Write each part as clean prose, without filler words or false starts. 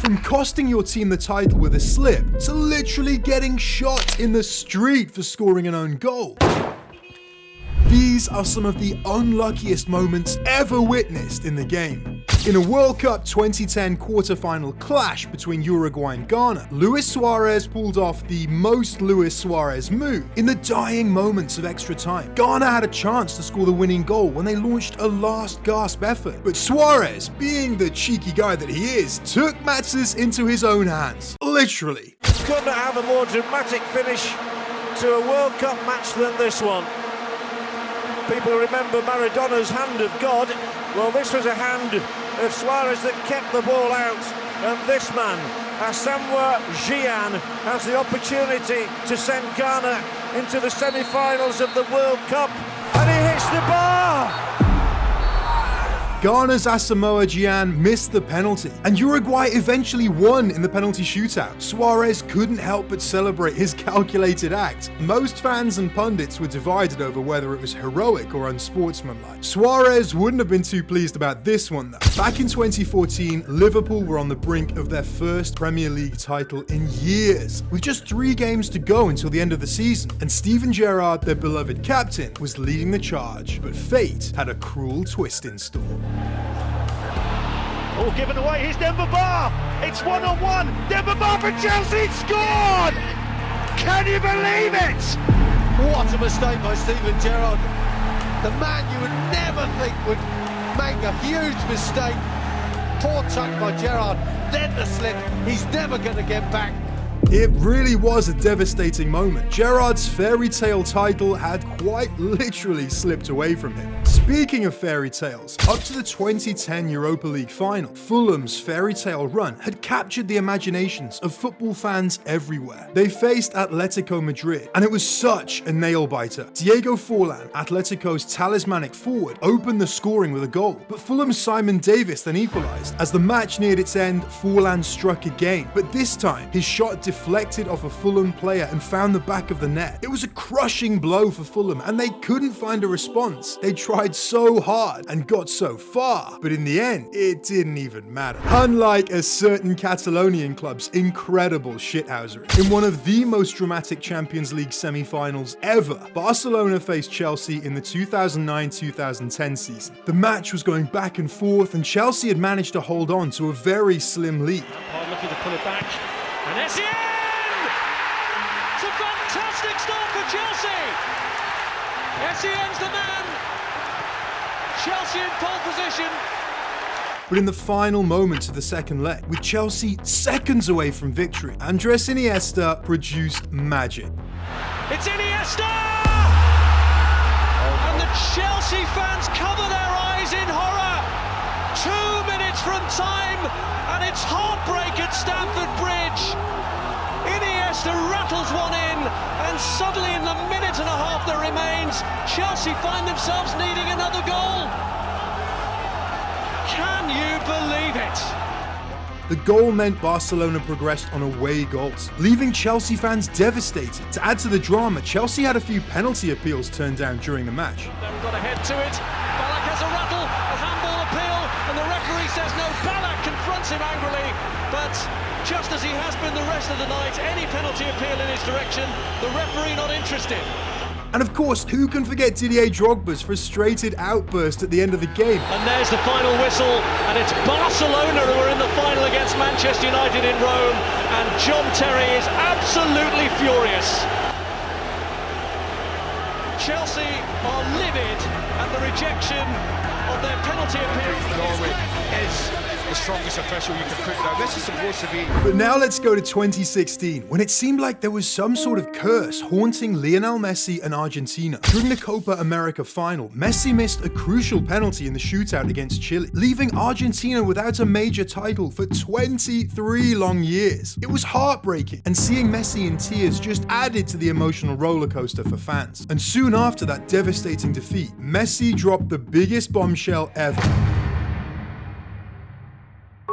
From costing your team the title with a slip, to literally getting shot in the street for scoring an own goal. These are some of the unluckiest moments ever witnessed in the game. In a World Cup 2010 quarter-final clash between Uruguay and Ghana, Luis Suarez pulled off the most Luis Suarez move in the dying moments of extra time. Ghana had a chance to score the winning goal when they launched a last-gasp effort, but Suarez, being the cheeky guy that he is, took matters into his own hands. Literally. Could not have a more dramatic finish to a World Cup match than this one. People remember Maradona's hand of God. Well, this was a hand of Suarez that kept the ball out. And this man, Asamoah Gyan, has the opportunity to send Ghana into the semi-finals of the World Cup. And he hits the bar! Ghana's Asamoah Gyan missed the penalty, and Uruguay eventually won in the penalty shootout. Suarez couldn't help but celebrate his calculated act. Most fans and pundits were divided over whether it was heroic or unsportsmanlike. Suarez wouldn't have been too pleased about this one though. Back in 2014, Liverpool were on the brink of their first Premier League title in years, with just 3 games to go until the end of the season, and Steven Gerrard, their beloved captain, was leading the charge. But fate had a cruel twist in store. Oh, given away, here's Demba Ba! It's 1-on-1! Demba Ba for Chelsea scored! Can you believe it? What a mistake by Steven Gerrard. The man you would never think would make a huge mistake. Poor touch by Gerrard, then the slip. He's never going to get back. It really was a devastating moment. Gerrard's fairy tale title had quite literally slipped away from him. Speaking of fairy tales, up to the 2010 Europa League final, Fulham's fairy tale run had captured the imaginations of football fans everywhere. They faced Atletico Madrid, and it was such a nail-biter. Diego Forlan, Atletico's talismanic forward, opened the scoring with a goal, but Fulham's Simon Davis then equalised. As the match neared its end, Forlan struck again, but this time his shot deflected off a Fulham player and found the back of the net. It was a crushing blow for Fulham, and they couldn't find a response. They tried so hard and got so far, but in the end, it didn't even matter. Unlike a certain Catalonian club's incredible shithousery. In one of the most dramatic Champions League semi-finals ever, Barcelona faced Chelsea in the 2009-2010 season. The match was going back and forth, and Chelsea had managed to hold on to a very slim lead. Looking to pull it back, and it's the end! It's a fantastic start for Chelsea! Essien's the man! Chelsea in pole position. But in the final moments of the second leg, with Chelsea seconds away from victory, Andres Iniesta produced magic. It's Iniesta! And the Chelsea fans cover their eyes in horror. 2 minutes from time, and it's heartbreak at Stamford Bridge. Iniesta rattles one in, and suddenly in the minute and a half that remains, Chelsea find themselves needing another goal. Can you believe it? The goal meant Barcelona progressed on away goals, leaving Chelsea fans devastated. To add to the drama, Chelsea had a few penalty appeals turned down during the match. They've got a head to it. Ballack has a rattle, a handball appeal, and the referee says no. Ballack confronts him angrily, but just as he has been the rest of the night, any penalty appeal in his direction, the referee not interested. And of course, who can forget Didier Drogba's frustrated outburst at the end of the game? And there's the final whistle, and it's Barcelona who are in the final against Manchester United in Rome, and John Terry is absolutely furious. Chelsea are livid at the rejection of their penalty appeal. Norway is the strongest official you can put down. This is supposed to be. But now let's go to 2016, when it seemed like there was some sort of curse haunting Lionel Messi and Argentina. During the Copa America final, Messi missed a crucial penalty in the shootout against Chile, leaving Argentina without a major title for 23 long years. It was heartbreaking, and seeing Messi in tears just added to the emotional rollercoaster for fans. And soon after that devastating defeat, Messi dropped the biggest bombshell ever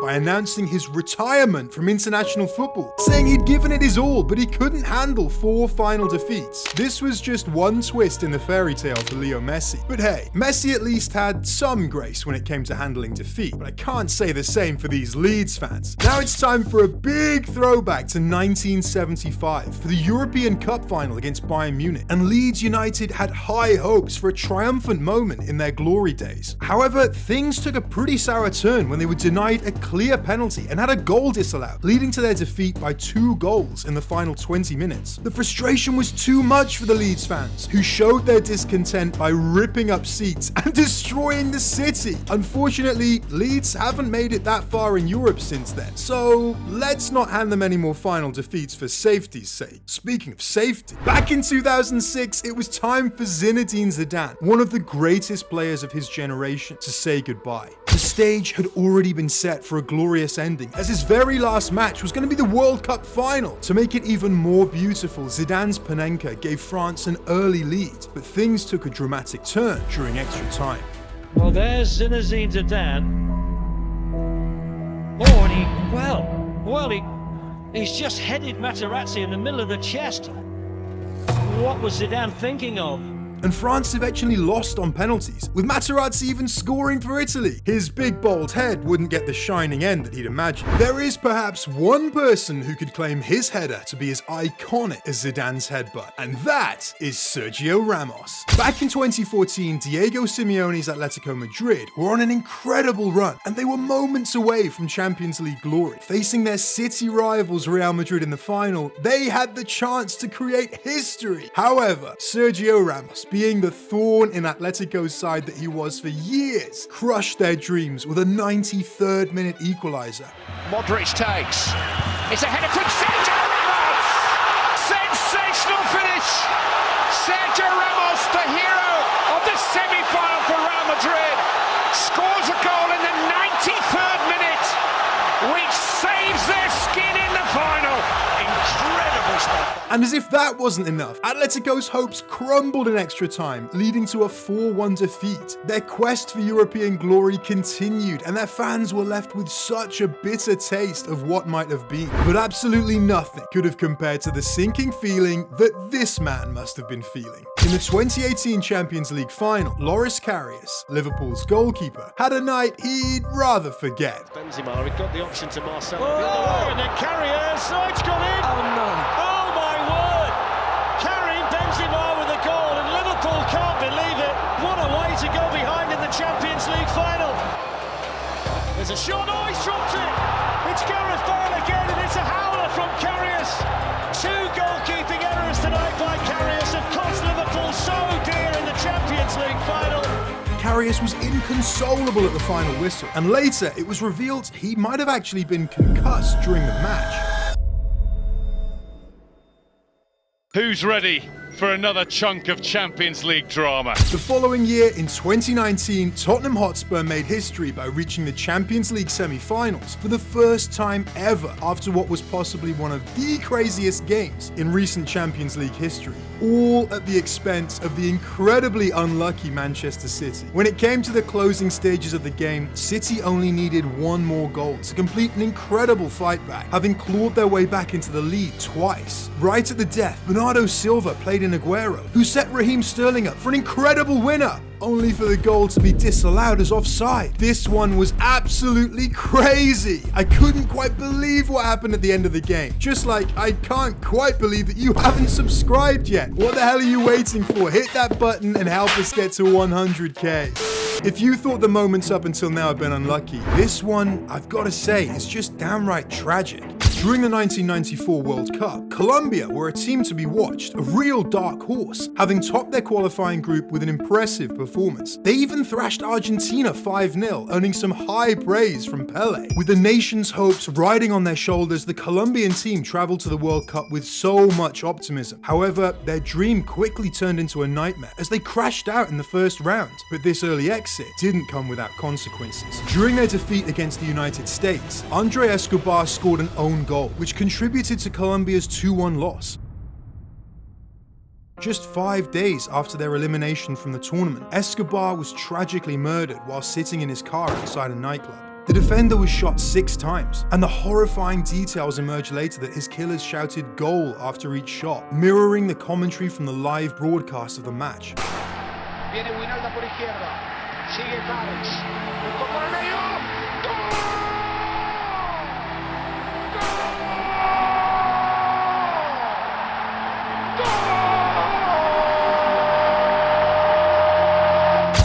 by by announcing his retirement from international football, saying he'd given it his all, but he couldn't handle 4 final defeats. This was just one twist in the fairy tale for Leo Messi. But hey, Messi at least had some grace when it came to handling defeat, but I can't say the same for these Leeds fans. Now it's time for a big throwback to 1975 for the European Cup final against Bayern Munich, and Leeds United had high hopes for a triumphant moment in their glory days. However, things took a pretty sour turn when they were denied a clear penalty and had a goal disallowed, leading to their defeat by 2 goals in the final 20 minutes. The frustration was too much for the Leeds fans, who showed their discontent by ripping up seats and destroying the city. Unfortunately, Leeds haven't made it that far in Europe since then, so let's not hand them any more final defeats for safety's sake. Speaking of safety, back in 2006, it was time for Zinedine Zidane, one of the greatest players of his generation, to say goodbye. The stage had already been set for a glorious ending, as his very last match was going to be the World Cup final. To make it even more beautiful, Zidane's Panenka gave France an early lead, but things took a dramatic turn during extra time. Well, there's Zinedine Zidane. Oh, and he's just headed Materazzi in the middle of the chest. What was Zidane thinking of? And France eventually lost on penalties, with Materazzi even scoring for Italy. His big bald head wouldn't get the shining end that he'd imagined. There is perhaps one person who could claim his header to be as iconic as Zidane's headbutt, and that is Sergio Ramos. Back in 2014, Diego Simeone's Atletico Madrid were on an incredible run, and they were moments away from Champions League glory. Facing their city rivals Real Madrid in the final, they had the chance to create history. However, Sergio Ramos, being the thorn in Atletico's side that he was for years, crushed their dreams with a 93rd minute equaliser. Modric takes. It's a header from Sergio Ramos! Sensational finish! Sergio Ramos, the hero of the semi-final for Real Madrid, scores a goal in the 93rd minute, which saves their skin in the final. Incredible stuff. And as if that wasn't enough, Atletico's hopes crumbled in extra time, leading to a 4-1 defeat. Their quest for European glory continued, and their fans were left with such a bitter taste of what might have been. But absolutely nothing could have compared to the sinking feeling that this man must have been feeling. In the 2018 Champions League final, Loris Karius, Liverpool's goalkeeper, had a night he'd rather forget. Benzema, he got the option to Marcelo. Oh, and then Karius, oh, it's gone in! Oh no! Oh my word! Karim Benzema with a goal, and Liverpool can't believe it. What a way to go behind in the Champions League final. There's a shot, oh, he's dropped it! It's Gareth Bale again, and it's a howler from Karius. 2 goalkeeping errors tonight by Karius have cost Liverpool so dear in the Champions League final. Karius was inconsolable at the final whistle, and later it was revealed he might have actually been concussed during the match. Who's ready for another chunk of Champions League drama? The following year, in 2019, Tottenham Hotspur made history by reaching the Champions League semi-finals for the first time ever after what was possibly one of the craziest games in recent Champions League history, all at the expense of the incredibly unlucky Manchester City. When it came to the closing stages of the game, City only needed 1 more goal to complete an incredible fight back, having clawed their way back into the lead twice. Right at the death, Bernardo Silva played in Aguero, who set Raheem Sterling up for an incredible winner, only for the goal to be disallowed as offside. This one was absolutely crazy. I couldn't quite believe what happened at the end of the game. Just like I can't quite believe that you haven't subscribed yet. What the hell are you waiting for? Hit that button and help us get to 100k. If you thought the moments up until now have been unlucky, this one, I've got to say, is just downright tragic. During the 1994 World Cup, Colombia were a team to be watched, a real dark horse, having topped their qualifying group with an impressive performance. They even thrashed Argentina 5-0, earning some high praise from Pelé. With the nation's hopes riding on their shoulders, the Colombian team traveled to the World Cup with so much optimism. However, their dream quickly turned into a nightmare as they crashed out in the first round. But this early exit didn't come without consequences. During their defeat against the United States, André Escobar scored an own goal, which contributed to Colombia's 2-1 loss. Just 5 days after their elimination from the tournament, Escobar was tragically murdered while sitting in his car outside a nightclub. The defender was shot 6 times, and the horrifying details emerged later that his killers shouted goal after each shot, mirroring the commentary from the live broadcast of the match. Viene Winalda por izquierda, sigue Carles, buscó por el medio, ¡gol!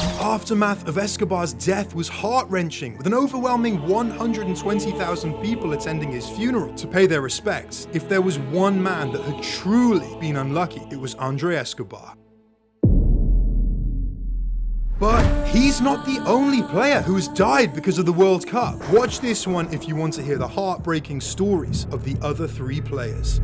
The aftermath of Escobar's death was heart-wrenching, with an overwhelming 120,000 people attending his funeral to pay their respects. If there was one man that had truly been unlucky, it was Andre Escobar. But he's not the only player who has died because of the World Cup. Watch this one if you want to hear the heartbreaking stories of the other 3 players.